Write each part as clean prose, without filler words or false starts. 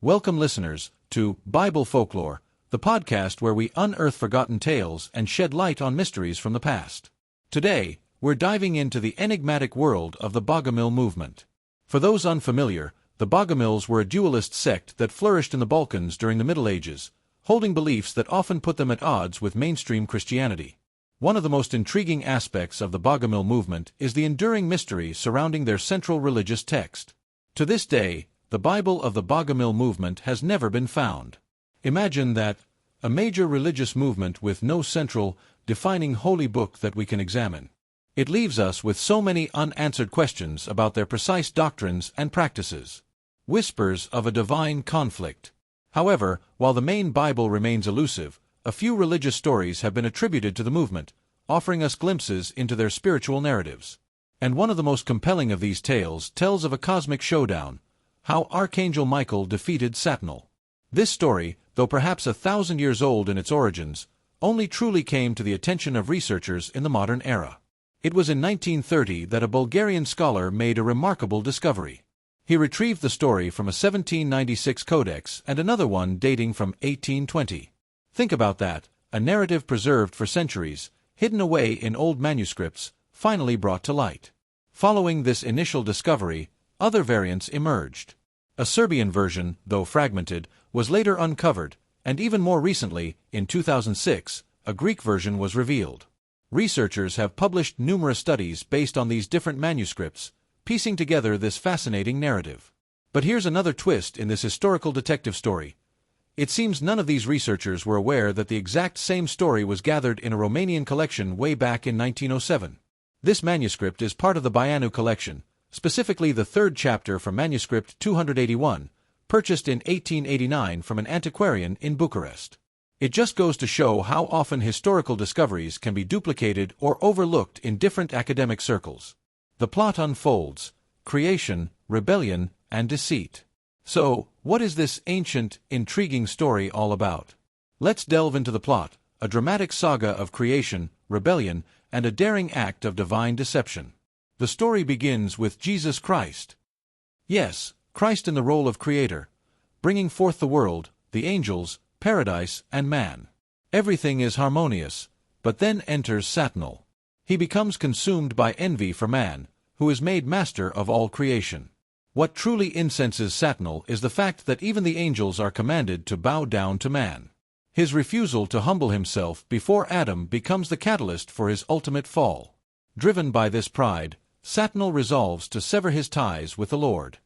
Welcome, listeners, to Bible Folklore, the podcast where we unearth forgotten tales and shed light on mysteries from the past. Today, we're diving into the enigmatic world of the Bogomil movement. For those unfamiliar, the Bogomils were a dualist sect that flourished in the Balkans during the Middle Ages, holding beliefs that often put them at odds with mainstream Christianity. One of the most intriguing aspects of the Bogomil movement is the enduring mystery surrounding their central religious text. To this day, the Bible of the Bogomil movement has never been found. Imagine that, a major religious movement with no central, defining holy book that we can examine. It leaves us with so many unanswered questions about their precise doctrines and practices. Whispers of a divine conflict. However, while the main Bible remains elusive, a few religious stories have been attributed to the movement, offering us glimpses into their spiritual narratives. And one of the most compelling of these tales tells of a cosmic showdown, how Archangel Michael defeated Satanael. This story, though perhaps 1,000 years old in its origins, only truly came to the attention of researchers in the modern era. It was in 1930 that a Bulgarian scholar made a remarkable discovery. He retrieved the story from a 1796 codex and another one dating from 1820. Think about that, a narrative preserved for centuries, hidden away in old manuscripts, finally brought to light. Following this initial discovery, other variants emerged. A Serbian version, though fragmented, was later uncovered, and even more recently, in 2006, a Greek version was revealed. Researchers have published numerous studies based on these different manuscripts, piecing together this fascinating narrative. But here's another twist in this historical detective story. It seems none of these researchers were aware that the exact same story was gathered in a Romanian collection way back in 1907. This manuscript is part of the Baianu collection, specifically the third chapter from manuscript 281, purchased in 1889 from an antiquarian in Bucharest. It just goes to show how often historical discoveries can be duplicated or overlooked in different academic circles. The plot unfolds: creation, rebellion, and deceit. So, what is this ancient, intriguing story all about? Let's delve into the plot, a dramatic saga of creation, rebellion, and a daring act of divine deception. The story begins with Jesus Christ. Yes, Christ in the role of creator, bringing forth the world, the angels, paradise, and man. Everything is harmonious, but then enters Satanael. He becomes consumed by envy for man, who is made master of all creation. What truly incenses Satanael is the fact that even the angels are commanded to bow down to man. His refusal to humble himself before Adam becomes the catalyst for his ultimate fall. Driven by this pride, Satanael resolves to sever his ties with the Lord.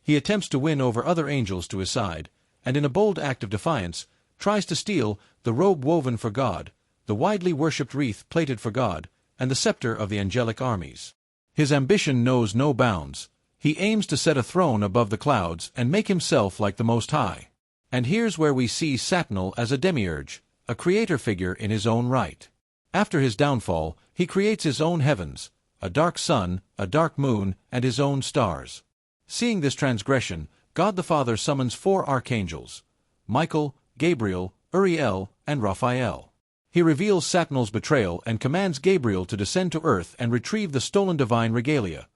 He attempts to win over other angels to his side, and in a bold act of defiance, tries to steal the robe woven for God, the widely worshipped wreath plaited for God, and the scepter of the angelic armies. His ambition knows no bounds. He aims to set a throne above the clouds and make himself like the Most High. And here's where we see Satanael as a demiurge, a creator figure in his own right. After his downfall, he creates his own heavens, a dark sun, a dark moon, and his own stars. Seeing this transgression, God the Father summons 4 archangels: Michael, Gabriel, Uriel, and Raphael. He reveals Satanael's betrayal and commands Gabriel to descend to earth and retrieve the stolen divine regalia,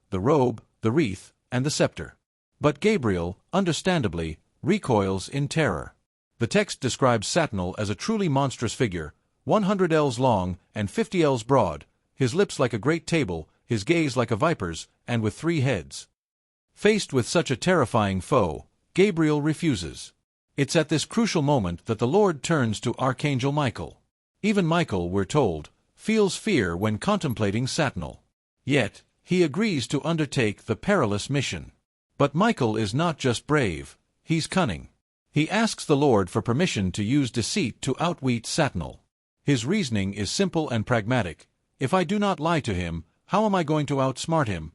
the robe, the wreath, and the scepter. But Gabriel, understandably, recoils in terror. The text describes Satanael as a truly monstrous figure, 100 ells long and 50 ells broad, his lips like a great table, his gaze like a viper's, and with 3 heads. Faced with such a terrifying foe, Gabriel refuses. It's at this crucial moment that the Lord turns to Archangel Michael. Even Michael, we're told, feels fear when contemplating Satanael. Yet, he agrees to undertake the perilous mission. But Michael is not just brave, he's cunning. He asks the Lord for permission to use deceit to outwit Satanael. His reasoning is simple and pragmatic. If I do not lie to him, how am I going to outsmart him?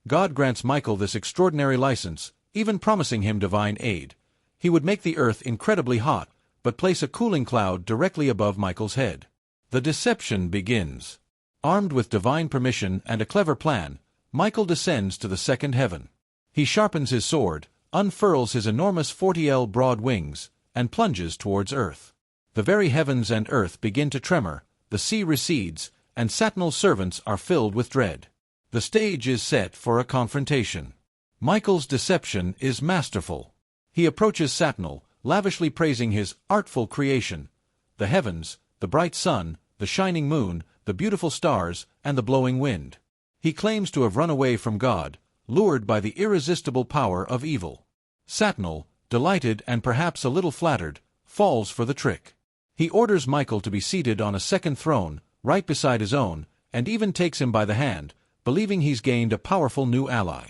God grants Michael this extraordinary license, even promising him divine aid. He would make the earth incredibly hot, but place a cooling cloud directly above Michael's head. The deception begins. Armed with divine permission and a clever plan, Michael descends to the second heaven. He sharpens his sword, unfurls his enormous 40 L broad wings, and plunges towards earth. The very heavens and earth begin to tremor, the sea recedes, and Satanael's servants are filled with dread. The stage is set for a confrontation. Michael's deception is masterful. He approaches Satanael, lavishly praising his artful creation, the heavens, the bright sun, the shining moon, the beautiful stars, and the blowing wind. He claims to have run away from God, lured by the irresistible power of evil. Satanael, delighted and perhaps a little flattered, falls for the trick. He orders Michael to be seated on a second throne, right beside his own, and even takes him by the hand, believing he's gained a powerful new ally.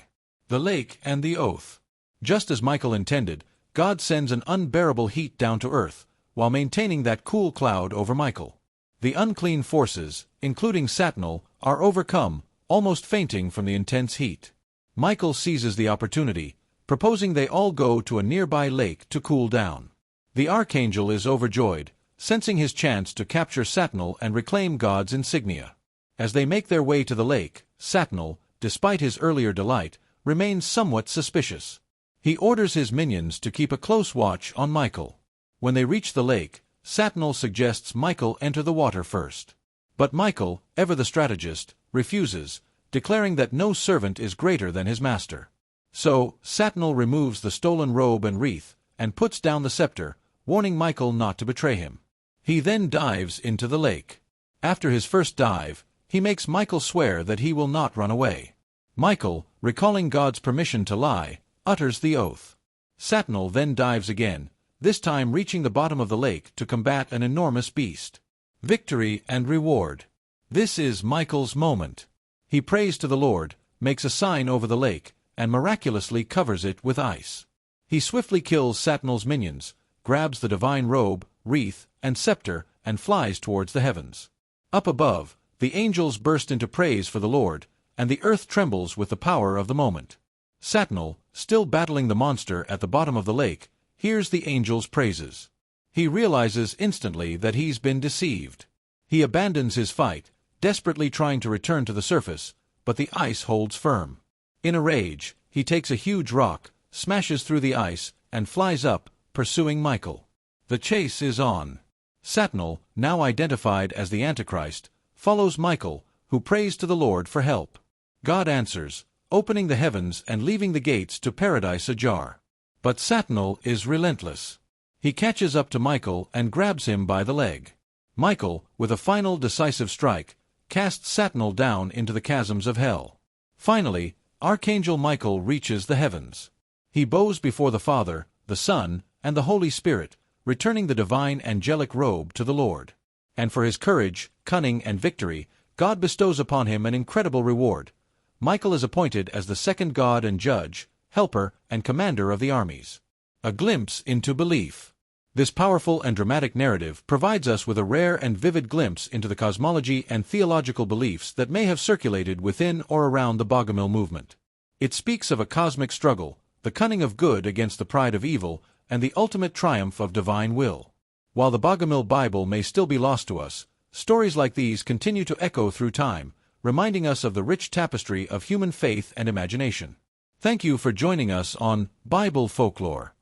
The lake and the oath. Just as Michael intended, God sends an unbearable heat down to earth, while maintaining that cool cloud over Michael. The unclean forces, including Satanael, are overcome, almost fainting from the intense heat. Michael seizes the opportunity, proposing they all go to a nearby lake to cool down. The Archangel is overjoyed, sensing his chance to capture Satanael and reclaim God's insignia. As they make their way to the lake, Satanael, despite his earlier delight, remains somewhat suspicious. He orders his minions to keep a close watch on Michael. When they reach the lake, Satanael suggests Michael enter the water first. But Michael, ever the strategist, refuses, declaring that no servant is greater than his master. So, Satanael removes the stolen robe and wreath, and puts down the scepter, warning Michael not to betray him. He then dives into the lake. After his first dive, he makes Michael swear that he will not run away. Michael, recalling God's permission to lie, utters the oath. Satanael then dives again, this time reaching the bottom of the lake to combat an enormous beast. Victory and reward. This is Michael's moment. He prays to the Lord, makes a sign over the lake, and miraculously covers it with ice. He swiftly kills Satanael's minions, grabs the divine robe, wreath, and scepter, and flies towards the heavens. Up above, the angels burst into praise for the Lord, and the earth trembles with the power of the moment. Satanael, still battling the monster at the bottom of the lake, hears the angels' praises. He realizes instantly that he's been deceived. He abandons his fight, desperately trying to return to the surface, but the ice holds firm. In a rage, he takes a huge rock, smashes through the ice, and flies up, pursuing Michael. The chase is on. Satanael, now identified as the Antichrist, follows Michael, who prays to the Lord for help. God answers, opening the heavens and leaving the gates to paradise ajar. But Satanael is relentless. He catches up to Michael and grabs him by the leg. Michael, with a final decisive strike, casts Satanael down into the chasms of hell. Finally, Archangel Michael reaches the heavens. He bows before the Father, the Son, and the Holy Spirit, returning the divine angelic robe to the Lord. And for his courage, cunning, and victory, God bestows upon him an incredible reward. Michael is appointed as the second god and judge, helper, and commander of the armies. A glimpse into belief. This powerful and dramatic narrative provides us with a rare and vivid glimpse into the cosmology and theological beliefs that may have circulated within or around the Bogomil movement. It speaks of a cosmic struggle, the cunning of good against the pride of evil, and the ultimate triumph of divine will. While the Bogomil Bible may still be lost to us, stories like these continue to echo through time, reminding us of the rich tapestry of human faith and imagination. Thank you for joining us on Bible Folklore.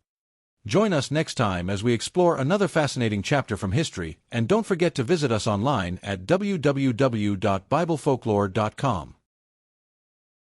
Join us next time as we explore another fascinating chapter from history, and don't forget to visit us online at www.biblefolklore.com.